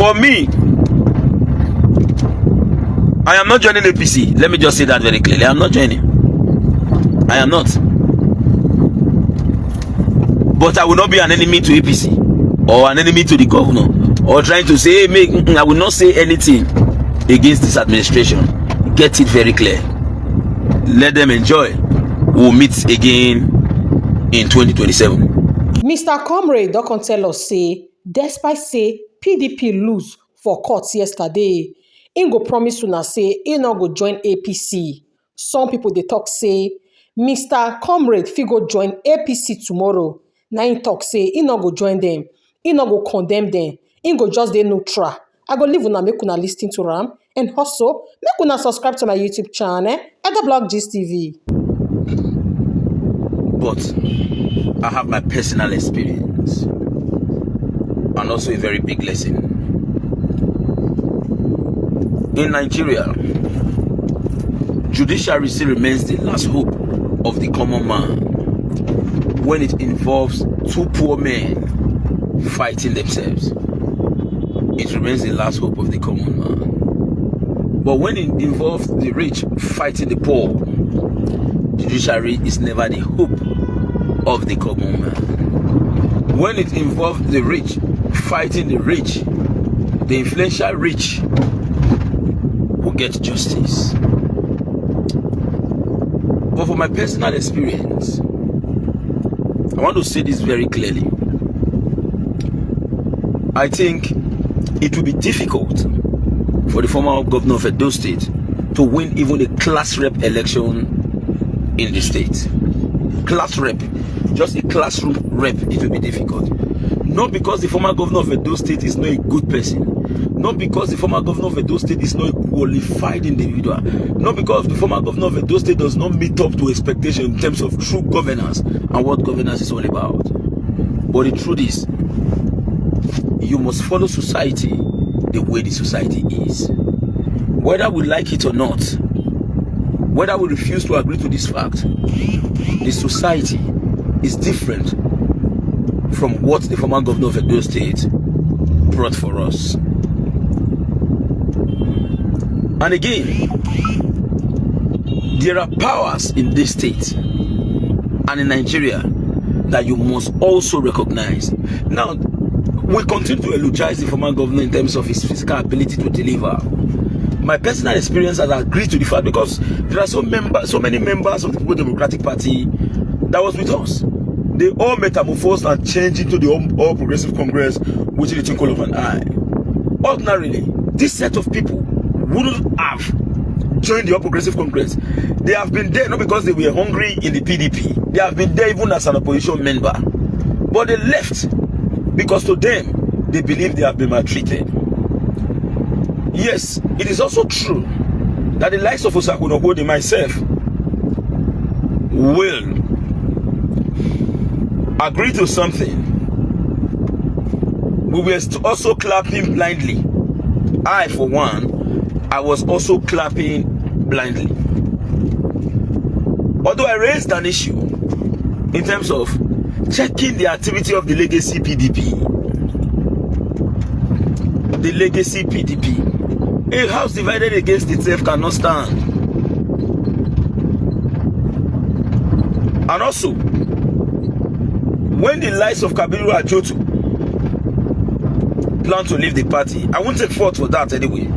For me, I am not joining APC. Let me just say that very clearly. I am not joining. I am not. But I will not be an enemy to APC or an enemy to the governor or trying to say, hey, I will not say anything against this administration. Get it very clear. Let them enjoy. We'll meet again in 2027. Mr. Comrade don't tell us say, despite say PDP lose for courts yesterday, he go promise una say he not go join APC. Some people they talk say Mr. Comrade fit go join APC tomorrow. Now he talk say he not go join them. He not go condemn them. He go just dey neutral. I go leave una make una listen to Ram and also make una subscribe to my YouTube channel Blog Gist TV. But I have my personal experience and also a very big lesson. In Nigeria, judiciary still remains the last hope of the common man when it involves two poor men fighting themselves. It remains the last hope of the common man. But when it involves the rich fighting the poor, judiciary is never the hope of the common man. When it involves the rich fighting the rich, the influential rich will get justice. But for my personal experience, I want to say this very clearly. I think it will be difficult for the former governor of Edo State to win even a class rep election in the state. Class rep, just a classroom rep, it will be difficult. Not because the former governor of Edo State is not a good person, not because the former governor of Edo State is not a qualified individual, not because the former governor of Edo State does not meet up to expectation in terms of true governance and what governance is all about. But the truth is, you must follow society the way the society is. Whether we like it or not, whether we refuse to agree to this fact, the society is different from what the former governor of Edo State brought for us. And again, there are powers in this state and in Nigeria that you must also recognize. Now, we continue to eulogize the former governor in terms of his physical ability to deliver. My personal experience has agreed to the fact because there are so many members of the People Democratic Party that was with us. They all metamorphosed and changed into the All Progressive Congress within the twinkle of an eye. Ordinarily, this set of people wouldn't have joined the All Progressive Congress. They have been there not because they were hungry in the PDP. They have been there even as an opposition member. But they left because to them, they believe they have been maltreated. Yes, it is also true that the likes of Osakunogode and myself will agree to something. We were also clapping blindly. I, for one, I was also clapping blindly. Although I raised an issue in terms of checking the activity of the legacy PDP. The legacy PDP. A house divided against itself cannot stand. And also, when the likes of Kabiru Ajotu plan to leave the party, I won't take fault for that anyway.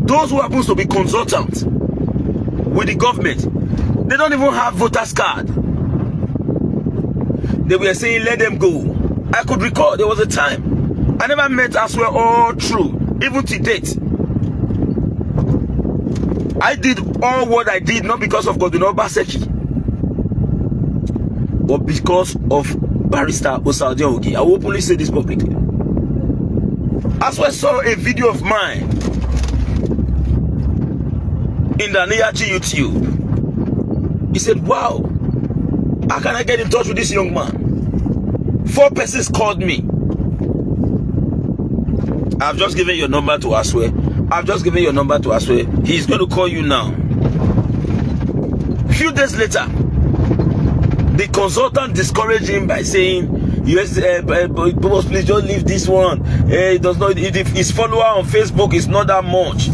Those who happen to be consultants with the government, they don't even have voters card. They were saying let them go. I could recall there was a time I never met as well all through, even to date. I did all what I did not because of Godwin Obaseki, but because of Barrister Osaodia Ogi. I will openly say this publicly. As well saw a video of mine in the Niyachi YouTube. He said, wow, how can I get in touch with this young man? 4 persons called me. I've just given your number to Aswe. He's going to call you now. A few days later, the consultant discouraged him by saying Yes, boss, please just leave this one. It does not. His follower on Facebook is not that much.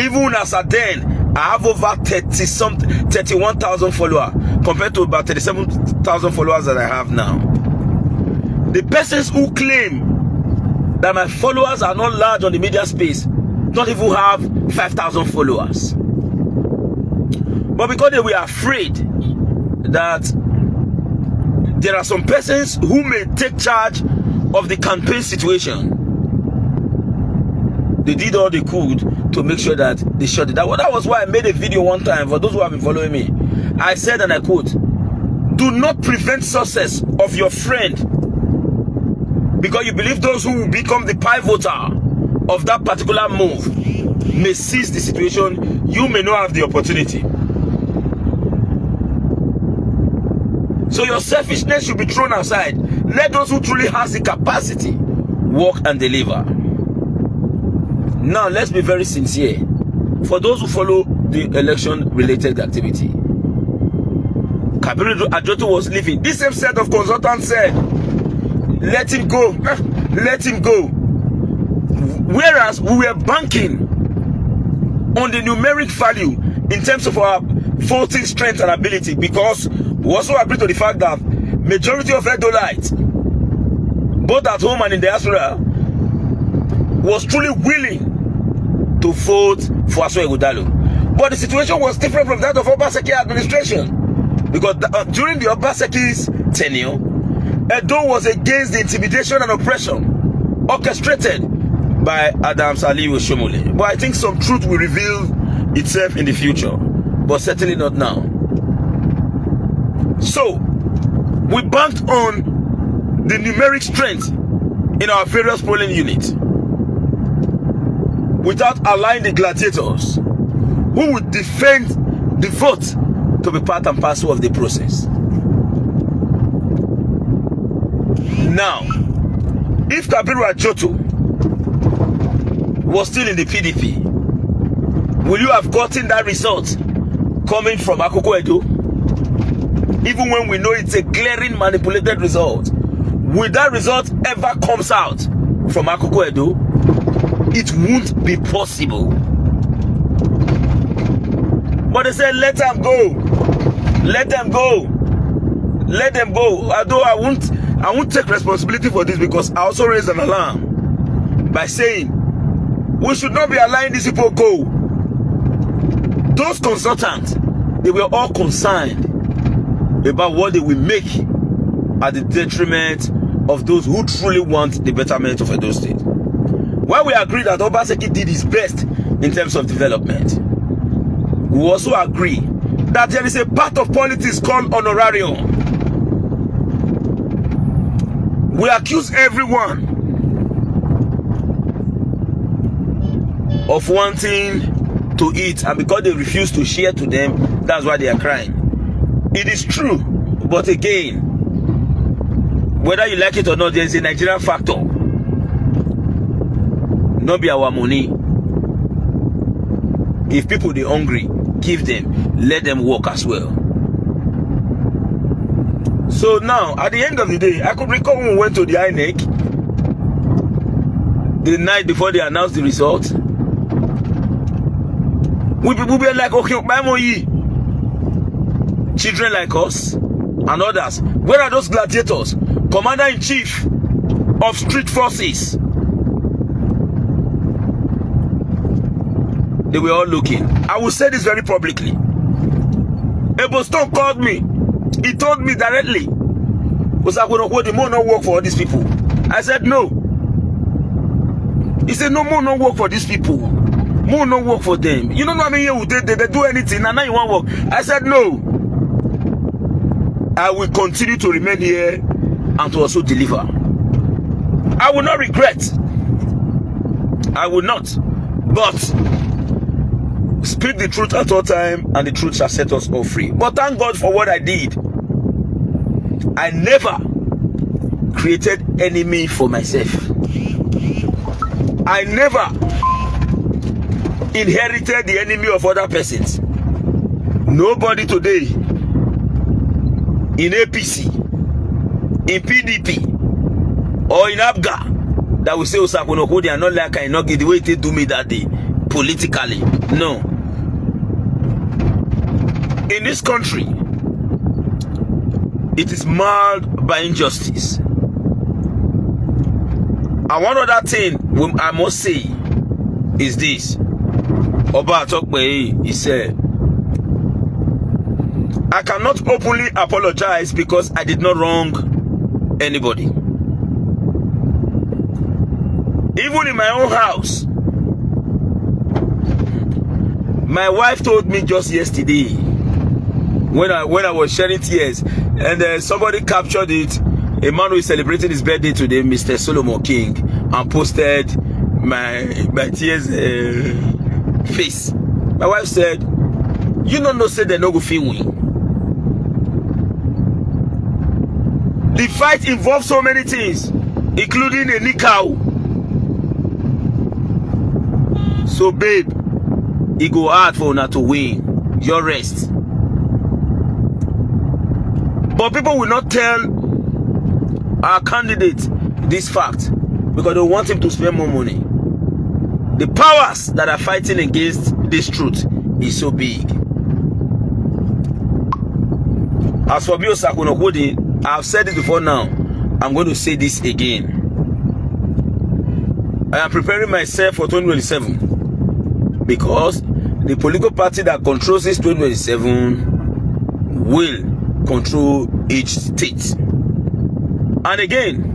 Even as at then, I have over 31,000 followers compared to about 37,000 followers that I have now. The persons who claim that my followers are not large on the media space don't even have 5,000 followers. But because they were afraid that there are some persons who may take charge of the campaign situation, they did all they could to make sure that they shut it down. Well, that was why I made a video one time, for those who have been following me. I said, and I quote, "Do not prevent success of your friend because you believe those who will become the pivotal of that particular move may seize the situation. You may not have the opportunity." So your selfishness should be thrown aside. Let those who truly has the capacity work and deliver. Now let's be very sincere. For those who follow the election-related activity, Kabiru Ajoto was leaving. This same set of consultants said, "Let him go, let him go." Whereas we were banking on the numeric value in terms of our voting strength and ability, because we also agree to the fact that majority of Edolites, both at home and in diaspora, was truly willing to vote for Aso Ighodalo. But the situation was different from that of Obaseki administration, because during the Obaseki's tenure, Edo was against the intimidation and oppression orchestrated by Adams Aliyu Shomole. But I think some truth will reveal itself in the future, but certainly not now. So we banked on the numeric strength in our various polling units without allowing the gladiators who would defend the vote to be part and parcel of the process. Now, if Kabiru Ajoto was still in the PDP, will you have gotten that result coming from Akoko Edo? Even when we know it's a glaring manipulated result, will that result ever comes out from Akoko Edo? It won't be possible. But they said, let them go. Let them go. Let them go. Although I won't take responsibility for this, because I also raised an alarm by saying we should not be allowing these people go. Those consultants, they were all concerned about what they will make at the detriment of those who truly want the betterment of Edo State. While we agree that Obaseki did his best in terms of development, we also agree that there is a part of politics called honorarium. We accuse everyone of wanting to eat, and because they refuse to share to them, that's why they are crying. It is true, but again, whether you like it or not, there is a Nigerian factor. Not be our money. If people are hungry, give them, let them work as well. So now, at the end of the day, I could recall when we went to the INEC the night before they announced the result. We were like, okay, children like us and others, where are those gladiators? Commander-in-Chief of street forces. They were all looking. I will say this very publicly. Eboston called me. He told me directly, was I going to more not work for all these people? I said no. He said no, more not work for these people. More not work for them. You don't know how many years they do anything and now you want to work. I said no. I will continue to remain here and to also deliver. I will not regret. I will not. But speak the truth at all time, and the truth shall set us all free. But thank God for what I did. I never created enemy for myself. I never inherited the enemy of other persons. Nobody today in APC, in PDP, or in Abga that will say Osakunoko, they are not like I not get the way they do me that day politically. No. In this country, it is marred by injustice. And one other thing I must say is this. Oba Atokpe, he said, I cannot openly apologize because I did not wrong anybody. Even in my own house, my wife told me just yesterday when I was shedding tears, and somebody captured it. A man who is celebrating his birthday today, Mr. Solomon King, and posted my tears face. My wife said, "You don't know, say they no go fit win." The fight involves so many things, including a nikau. So, babe, it go hard for una to win. Your rest. But people will not tell our candidate this fact because they want him to spend more money. The powers that are fighting against this truth is so big. As for Bio Sakunokodi, I've said it before now. I'm going to say this again. I am preparing myself for 2027 because the political party that controls this 2027 will control each state. And again,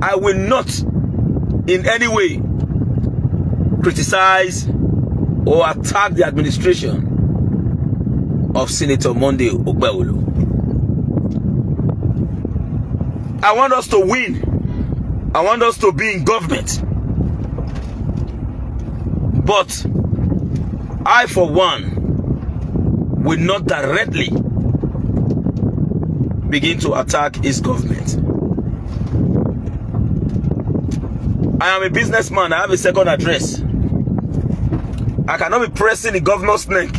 I will not in any way criticize or attack the administration of Senator Monday Ogbewolu. I want us to win. I want us to be in government. But I, for one, will not directly begin to attack his government. I am a businessman. I have a second address. I cannot be pressing the governor's neck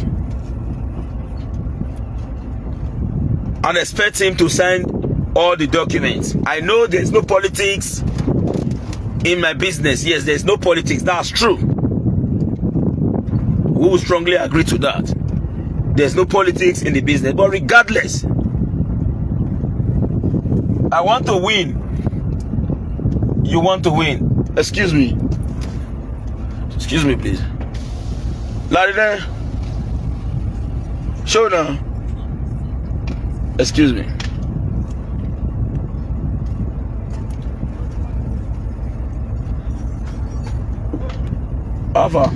and expect him to sign all the documents. I know there's no politics in my business. Yes, there's no politics. That's true. We will strongly agree to that. There's no politics in the business. But regardless, I want to win. You want to win. Excuse me. Excuse me, please. Larry there. Show now. Excuse me. Alpha.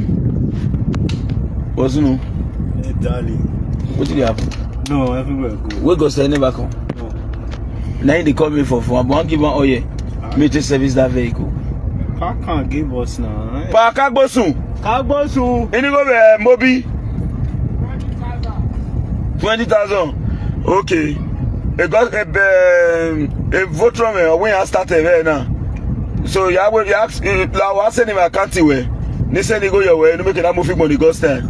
What's new? Hey, darling. What did happen? No, everywhere good. We go stay never come. No. Now they call me for I want give one oye. Me to service that vehicle. Car can't give us now. Pa Kagbosun. Kagbosun. Any go Mobi? 20,000. Okay. A vote from when I started there now. So you ask I send him a country where. They send go your way, no make that movie money ghost time.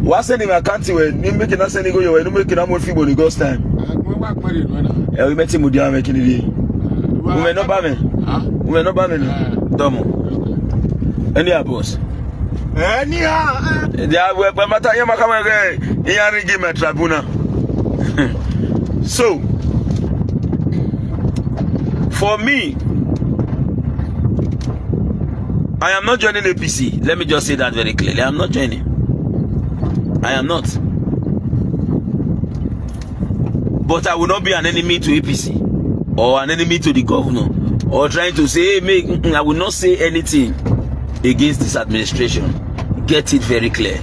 What send him a country where, you make that send go your way, no make that movie money ghost time. We met him with the making it. We may not buy me. We may not buy me. Domo. Any boss. Anyhow. They are where Pamata Yamakama again. He are give my tribuna. So, for me, I am not joining APC. Let me just say that very clearly. I am not joining. I am not. But I will not be an enemy to APC or an enemy to the governor or trying to say, hey, I will not say anything against this administration. Get it very clear.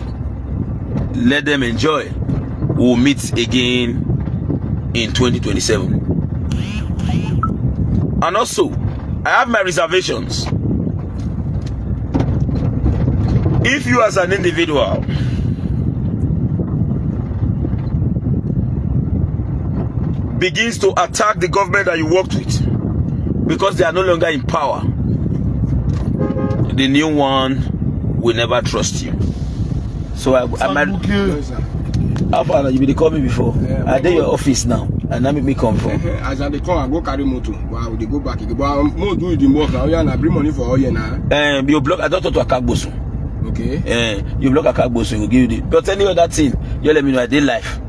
Let them enjoy. We'll meet again in 2027. And also, I have my reservations. If you as an individual begins to attack the government that you worked with because they are no longer in power, the new one will never trust you. So I might. How far you been call me before? I did your office now. and that make me come from. As they come, I go carry motor. Wow, they go back again. But more do the work now. Yeah, bring money for all you now. You block. I don't talk to Akagbosu. Okay. You block Akagbosu, will give you the. But any other thing, you let me know. I did life.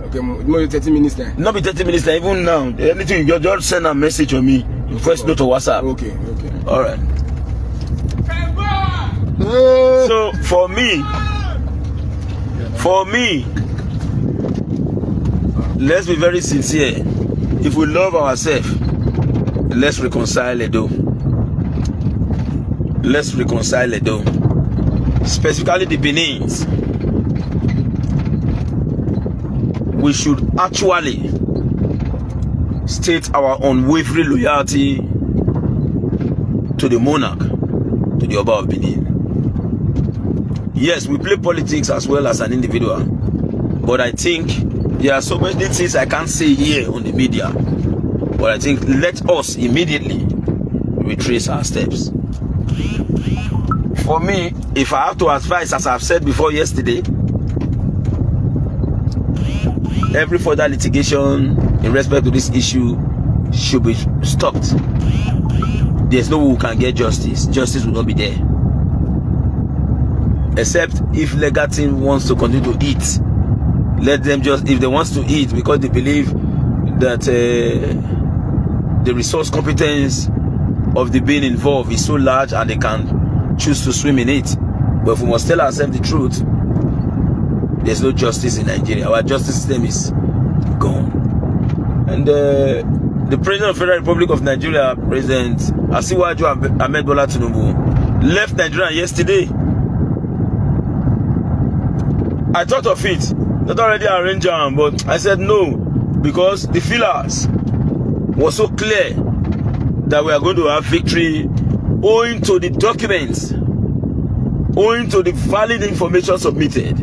Okay, more 30 minutes then. Not be 30 minutes. Even now, anything you just send a message on me. First note to WhatsApp. Okay. All right. So for me, let's be very sincere. If we love ourselves, let's reconcile Edo. Let's reconcile Edo. Specifically the Benins. We should actually state our unwavering loyalty to the monarch, to the Oba of Benin. Yes, we play politics as well as an individual, but I think there are so many things I can't say here on the media. But I think let us immediately retrace our steps. For me, if I have to advise, as I've said before yesterday, every further litigation in respect to this issue should be stopped. There's no way we can get justice. Justice will not be there. Except if legal team wants to continue to eat. Let them just, if they want to eat because they believe that the resource competence of the being involved is so large and they can choose to swim in it. But if we must tell ourselves the truth, there's no justice in Nigeria. Our justice system is gone. And the President of the Federal Republic of Nigeria, President Asiwaju Ahmed Bola Tinubu, left Nigeria yesterday. I thought of it, not already arranged, but I said no, because the feelers was so clear that we are going to have victory owing to the documents, owing to the valid information submitted.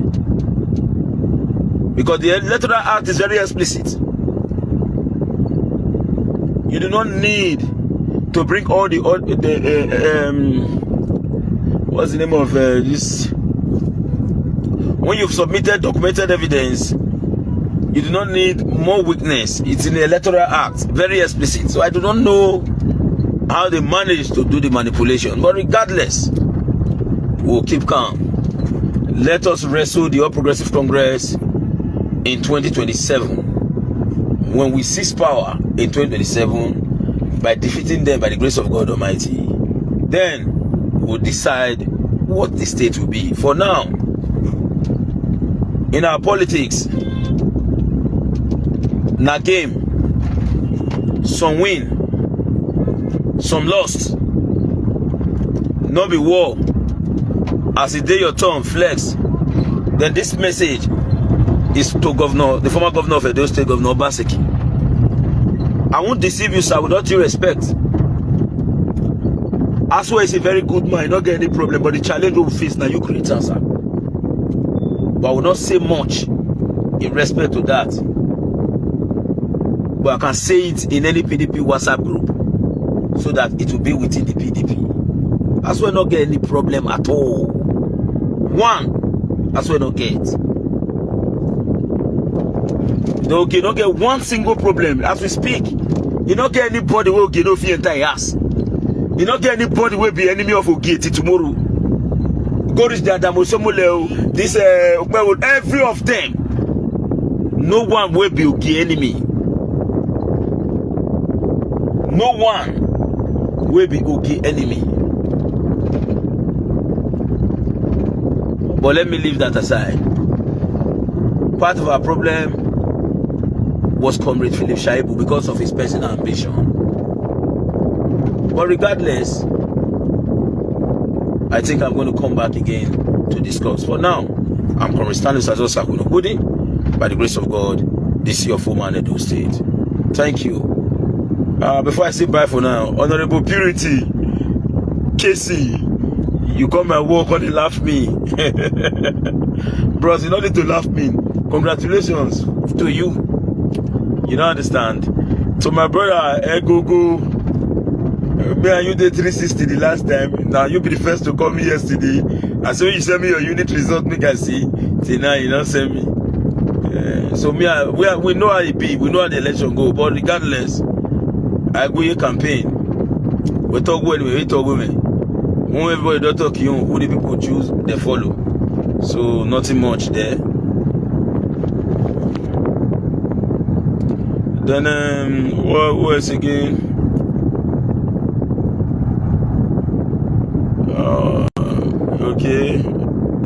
Because the Electoral Act is very explicit. You do not need to bring all the what's the name of this? When you've submitted documented evidence, you do not need more witness. It's in the Electoral Act, very explicit. So I do not know how they managed to do the manipulation. But regardless, we'll keep calm. Let us wrestle the All Progressive Congress in 2027. When we seize power in 2027, by defeating them by the grace of God Almighty, then we'll decide what the state will be. For now, in our politics, na game, some win, some lost, no be war. As it day your turn flex, then this message is to Governor, the former governor of Edo State, Governor Obaseki. I won't deceive you, sir, with all due respect. Aswa is a very good man, not get any problem, but the challenge we face now, you create answer. But I will not say much in respect to that. But I can say it in any PDP WhatsApp group so that it will be within the PDP. Aswa not get any problem at all. One, Aswa not get. You don't get one single problem as we speak. You don't get anybody will get no fear entire ass. You don't get anybody will be enemy of Ogeti tomorrow. Go reach the Adamosomoleo, this every of them. No one will be Ogi enemy. No one will be Ogi enemy. But let me leave that aside. Part of our problem was Comrade Philip Shaibu because of his personal ambition. But regardless, I think I'm going to come back again to discuss. For now, I'm Comrade Stanley by the grace of God, this is your former Edo State. Thank you. Before I say bye for now, Honorable Purity, Casey, you come and walk on and laugh me. Bros, you don't need to laugh me. Congratulations to you. You don't understand. To my brother, Egogo, me and you did 360 the last time. Now you be the first to call me yesterday. And so you send me your unit result, make I see. Till now you don't send me. So we know how it be. We know how the election go. But regardless, I go your campaign. We talk anyway. We talk women. When everybody don't talk, who the people choose, they follow. So nothing much there. Then what else again? Okay.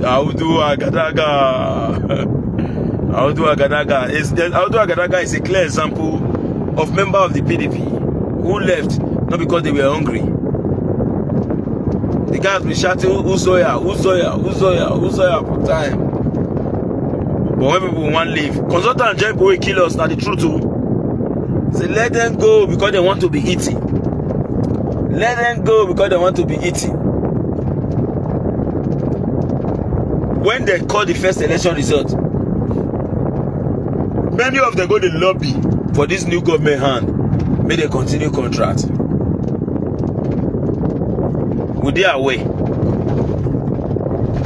Audu Agadaga is a clear example of member of the PDP who left not because they were hungry. The guys been shouting Uzoya for time. But when people want to leave, consultant J0IN will kill us. Now the truth too. Say let them go because they want to be eating. Let them go because they want to be eating. When they call the first election result, many of them go to lobby for this new government hand. May they continue contract. We they away.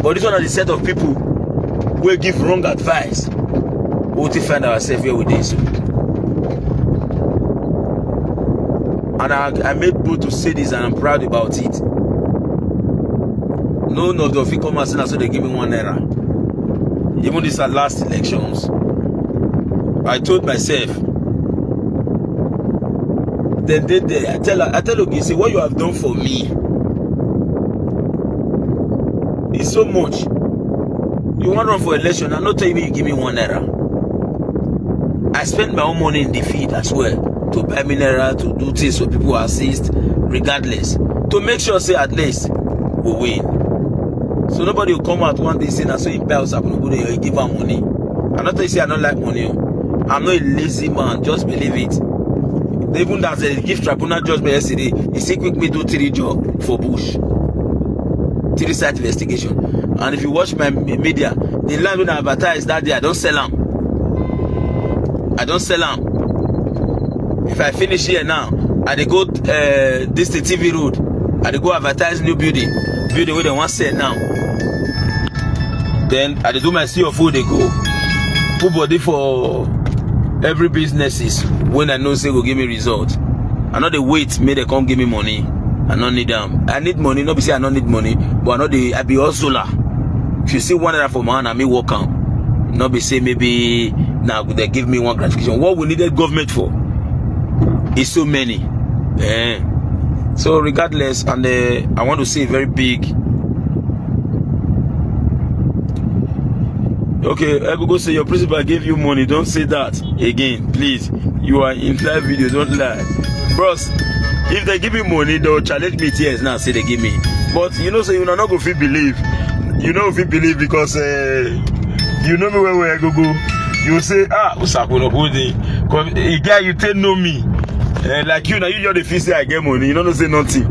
But this one is the set of people who give wrong advice. We will find ourselves here with this. And I made bold to say this, and I'm proud about it. None of the official commerce, so they give me ₦1. Even these are last elections. I told myself, then I tell you, see what you have done for me. It's so much. You want to run for election, I'm not telling you give me ₦1. I spend my own money in defeat as well to buy mineral, to do things so people assist, regardless, to make sure say at least we win. So nobody will come out one day saying that so he buys up and you give her money. I'm not telling you say I don't like money. I'm not a lazy man, just believe it. Even that the gift tribunal judgment yesterday, he said quick me do 3 job for Bush. 3 site investigation. And if you watch my media, the land when I advertise that day, I don't sell them. I don't sell them. If I finish here now, I dey go this the TV road, I dey go advertise new building where they want sell now. Then I dey do my CFO, they go put body for every businesses when I know say go give me result. I know they wait, may they come give me money. I don't need them. I need money, not be say I don't need money, but I know I be hustler. If you see ₦1 for man, I may walk out. Not be say maybe now they give me one gratification. What we needed government for is so many. So regardless, and I want to say very big. Okay, I go say your principal gave you money. Don't say that again, please. You are in live video, don't lie. Bros, if they give me money, they'll challenge me tears now, say they give me. But you know, so you're not going to believe. You know if you believe because you know me where I go. You say, Usakuno Holding. Because a guy you tell know me. Like you now, you just the feel say I get money. You don't say nothing.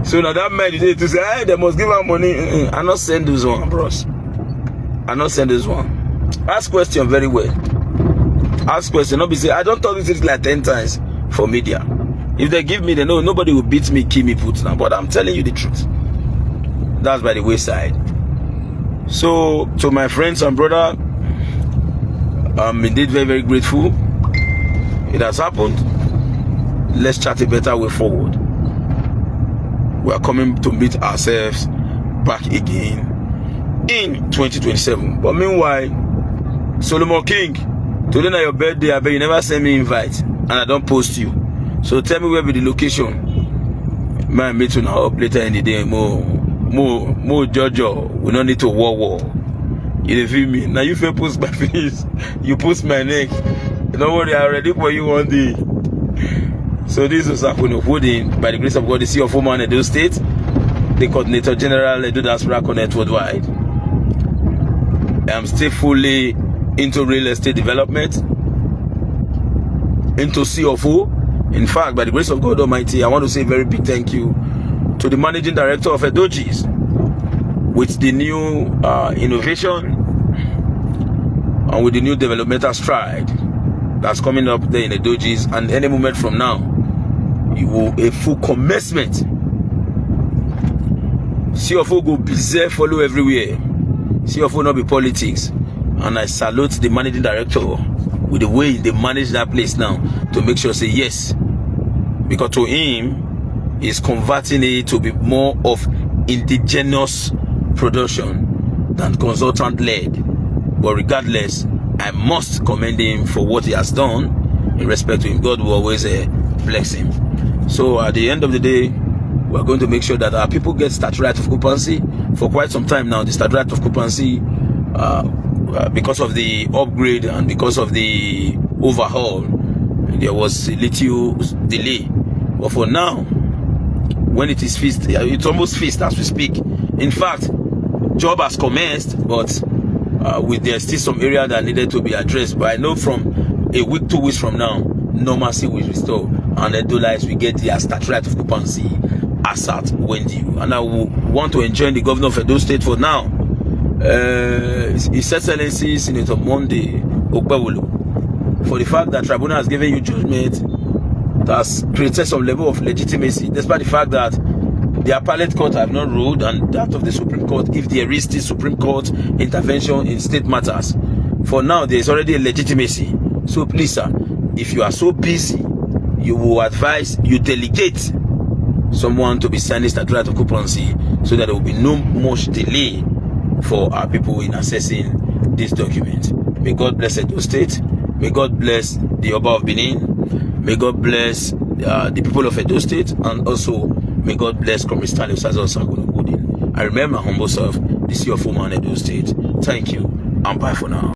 So now that man is to say, hey, they must give her money. I not send this one, bros. I not send this one. Ask question very well. Ask question. Not be say I don't talk this like 10 times for media. If they give me, they know nobody will beat me, kill me, put now. But I'm telling you the truth. That's by the wayside. So to my friends and brother, I'm indeed very, very grateful. It has happened. Let's chart a better way forward. We are coming to meet ourselves back again in 2027. But meanwhile, Solomon King, today na your birthday, I bet you never send me invite and I don't post you. So tell me where be the location. Man, meet you now up later in the day. More Jojo. We don't need to war. You feel me? Now you feel post my face, you post my neck. Don't worry, I'm ready for you one day. So this is J0IN by the grace of God, the CFO man in Edo State, the Coordinator General Edo Diaspora Connect Worldwide. I'm still fully into real estate development, into CFO. In fact, by the grace of God Almighty, I want to say a very big thank you to the Managing Director of Edoji's with the new innovation and with the new developmental stride that's coming up there in Edoji's, and any moment from now, you will a full commencement. CFO go busy, follow everywhere. CFO not be politics, And I salute the managing director with the way they manage that place now to make sure say yes. Because to him, he's converting it to be more of indigenous production than consultant-led. But regardless, I must commend him for what he has done in respect to him. God will always bless him. So at the end of the day, we're going to make sure that our people get statutory right of occupancy. For quite some time now, the statutory right of occupancy, because of the upgrade and because of the overhaul, there was a little delay. But for now, when it is fixed, it's almost fixed as we speak. In fact, job has commenced, but with there's still some area that needed to be addressed. But I know from a week, 2 weeks from now, normalcy will restore, and the dollars will get their statutory right of occupancy as at when due. And I will want to enjoin the governor of Edo State for now. His Excellency Senator Monday Okpewulu, for the fact that tribunal has given you judgment that has created some level of legitimacy, despite the fact that the appellate court have not ruled, and that of the Supreme Court, if there is still Supreme Court intervention in state matters. For now, there is already a legitimacy. So please, sir, if you are so busy, you will advise you delegate someone to be signing statutory right of occupancy so that there will be no much delay for our people in accessing this document. May God bless Edo State. May God bless the Oba of Benin. May God bless the people of Edo State, and also may God bless Comrade Stanley. I remember my humble self, this is your former Edo State. Thank you, and bye for now.